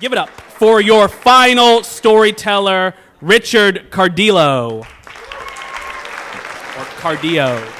Give it up for your final storyteller, Richard Cardillo. Or Cardillo.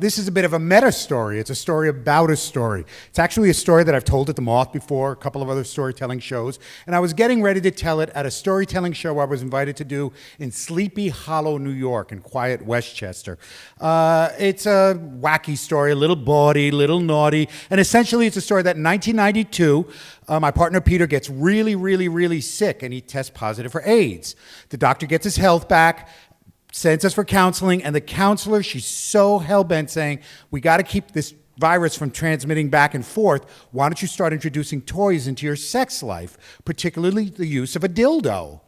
This is a bit of a meta story. It's a story about a story. It's actually a story that I've told at the Moth before, a couple of other storytelling shows, and I was getting ready to tell it at a storytelling show I was invited to do in Sleepy Hollow, New York, in quiet Westchester. It's a wacky story, a little bawdy, a little naughty, and essentially it's a story that in 1992, my partner Peter gets really, really, really sick, and he tests positive for AIDS. The doctor gets his health back, sends us for counseling, and the counselor, she's so hell-bent saying, we got to keep this virus from transmitting back and forth. Why don't you start introducing toys into your sex life, particularly the use of a dildo?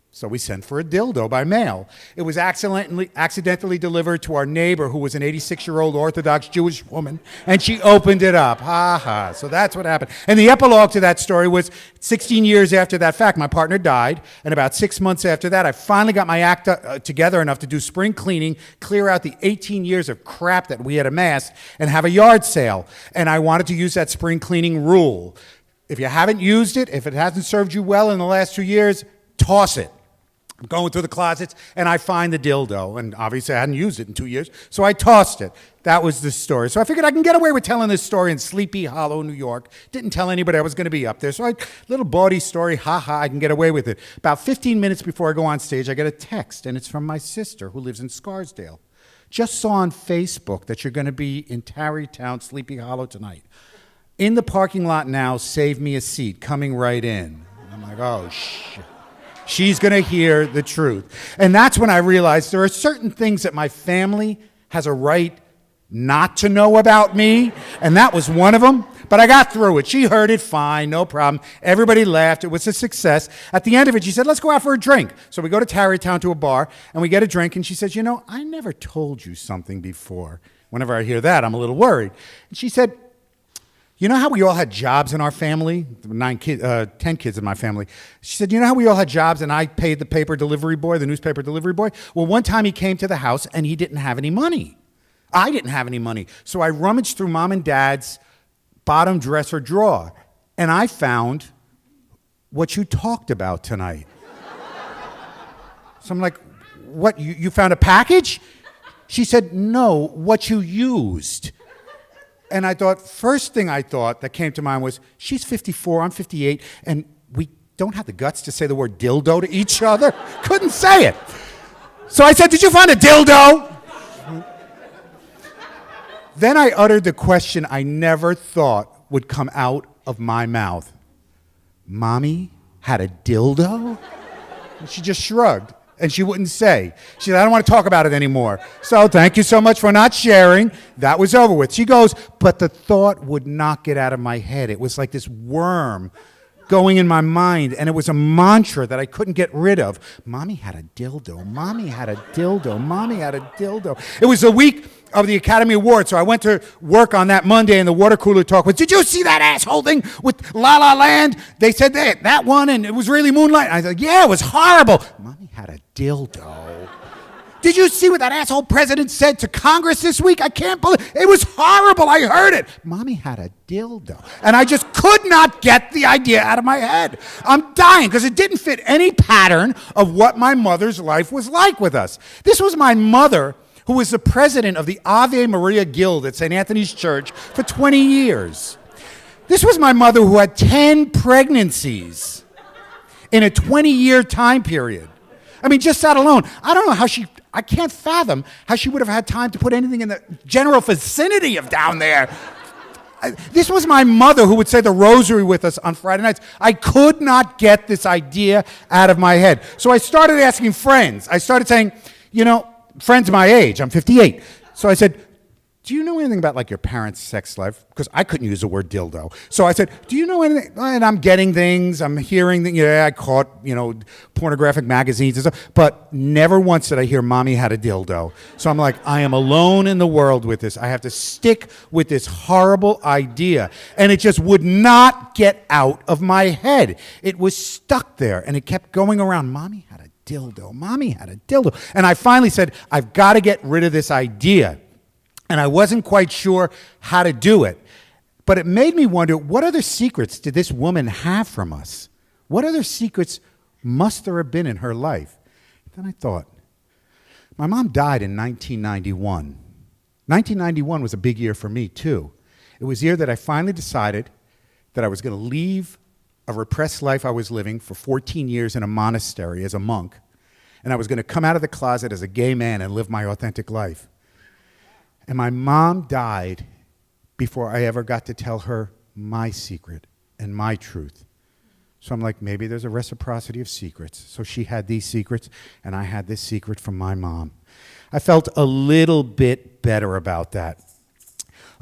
So we sent for a dildo by mail. It was accidentally delivered to our neighbor, who was an 86-year-old Orthodox Jewish woman, and she opened it up. Ha ha. So that's what happened. And the epilogue to that story was 16 years after that fact, my partner died, and about 6 months after that, I finally got my act together enough to do spring cleaning, clear out the 18 years of crap that we had amassed, and have a yard sale. And I wanted to use that spring cleaning rule. If you haven't used it, if it hasn't served you well in the last 2 years, toss it. I'm going through the closets, and I find the dildo, and obviously I hadn't used it in 2 years, so I tossed it. That was the story. So I figured I can get away with telling this story in Sleepy Hollow, New York. Didn't tell anybody I was going to be up there, so little bawdy story, ha-ha, I can get away with it. About 15 minutes before I go on stage, I get a text, and it's from my sister, who lives in Scarsdale. Just saw on Facebook that you're going to be in Tarrytown, Sleepy Hollow tonight. In the parking lot now, save me a seat, coming right in. I'm like, oh, shit. She's going to hear the truth. And that's when I realized there are certain things that my family has a right not to know about me, and that was one of them. But I got through it. She heard it fine, no problem. Everybody laughed. It was a success. At the end of it, she said, let's go out for a drink. So we go to Tarrytown to a bar, and we get a drink, and she says, you know, I never told you something before. Whenever I hear that, I'm a little worried. And she said, you know how we all had jobs in our family? 10 kids in my family. She said, you know how we all had jobs and I paid the paper delivery boy, the newspaper delivery boy? Well, one time he came to the house and he didn't have any money. I didn't have any money. So I rummaged through mom and dad's bottom dresser drawer and I found what you talked about tonight. So I'm like, what, you found a package? She said, no, what you used. And I thought, first thing I thought that came to mind was, she's 54, I'm 58, and we don't have the guts to say the word dildo to each other. Couldn't say it. So I said, did you find a dildo? Then I uttered the question I never thought would come out of my mouth. Mommy had a dildo? And she just shrugged. And she wouldn't say. She said, I don't want to talk about it anymore. So thank you so much for not sharing. That was over with. She goes, but the thought would not get out of my head. It was like this worm going in my mind, and it was a mantra that I couldn't get rid of. Mommy had a dildo. Mommy had a dildo. Mommy had a dildo. It was the week of the Academy Awards, so I went to work on that Monday, and the water cooler talk was, did you see that asshole thing with La La Land? They said that one, and it was really Moonlight. I said, yeah, it was horrible. Mommy had a dildo. Did you see what that asshole president said to Congress this week? I can't believe it. It was horrible. I heard it. Mommy had a dildo. And I just could not get the idea out of my head. I'm dying because it didn't fit any pattern of what my mother's life was like with us. This was my mother, who was the president of the Ave Maria Guild at St. Anthony's Church for 20 years. This was my mother who had 10 pregnancies in a 20-year time period. I mean, just that alone, I don't know I can't fathom how she would have had time to put anything in the general vicinity of down there. This was my mother who would say the rosary with us on Friday nights. I could not get this idea out of my head. So I started asking friends. I started saying, you know, friends my age, I'm 58. So I said, do you know anything about like your parents' sex life? Because I couldn't use the word dildo. So I said, do you know anything? And I'm getting things, I'm hearing things. Yeah, I caught, pornographic magazines and stuff, but never once did I hear mommy had a dildo. So I'm like, I am alone in the world with this. I have to stick with this horrible idea. And it just would not get out of my head. It was stuck there and it kept going around. Mommy had a dildo. Mommy had a dildo. And I finally said, I've got to get rid of this idea. And I wasn't quite sure how to do it. But it made me wonder, what other secrets did this woman have from us? What other secrets must there have been in her life? Then I thought, my mom died in 1991. 1991 was a big year for me, too. It was the year that I finally decided that I was going to leave a repressed life I was living for 14 years in a monastery as a monk, and I was going to come out of the closet as a gay man and live my authentic life. And my mom died before I ever got to tell her my secret and my truth. So I'm like, maybe there's a reciprocity of secrets. So she had these secrets, and I had this secret from my mom. I felt a little bit better about that.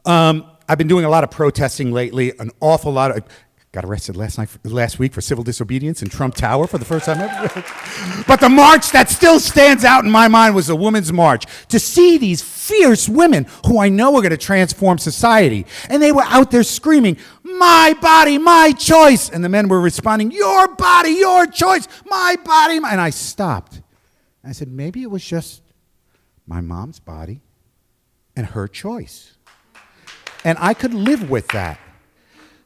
I've been doing a lot of protesting lately, an awful lot of... Got arrested last week for civil disobedience in Trump Tower for the first time ever. But the march that still stands out in my mind was the Women's March. To see these fierce women who I know are going to transform society. And they were out there screaming, "My body, my choice." And the men were responding, "Your body, your choice, my body, my..." And I stopped. I said, maybe it was just my mom's body and her choice. And I could live with that.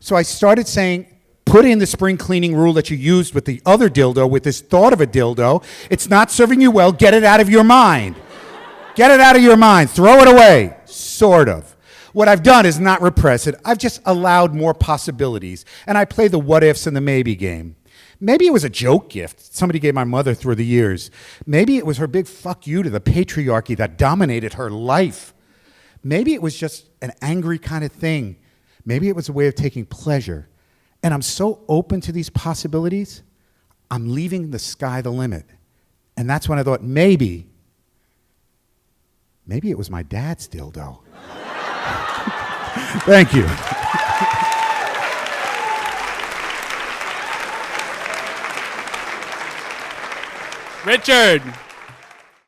So I started saying, put in the spring cleaning rule that you used with the other dildo, with this thought of a dildo. It's not serving you well. Get it out of your mind. Get it out of your mind. Throw it away. Sort of. What I've done is not repress it. I've just allowed more possibilities. And I play the what ifs and the maybe game. Maybe it was a joke gift somebody gave my mother through the years. Maybe it was her big fuck you to the patriarchy that dominated her life. Maybe it was just an angry kind of thing. Maybe it was a way of taking pleasure. And I'm so open to these possibilities, I'm leaving the sky the limit. And that's when I thought, maybe it was my dad's dildo. Thank you. Richard.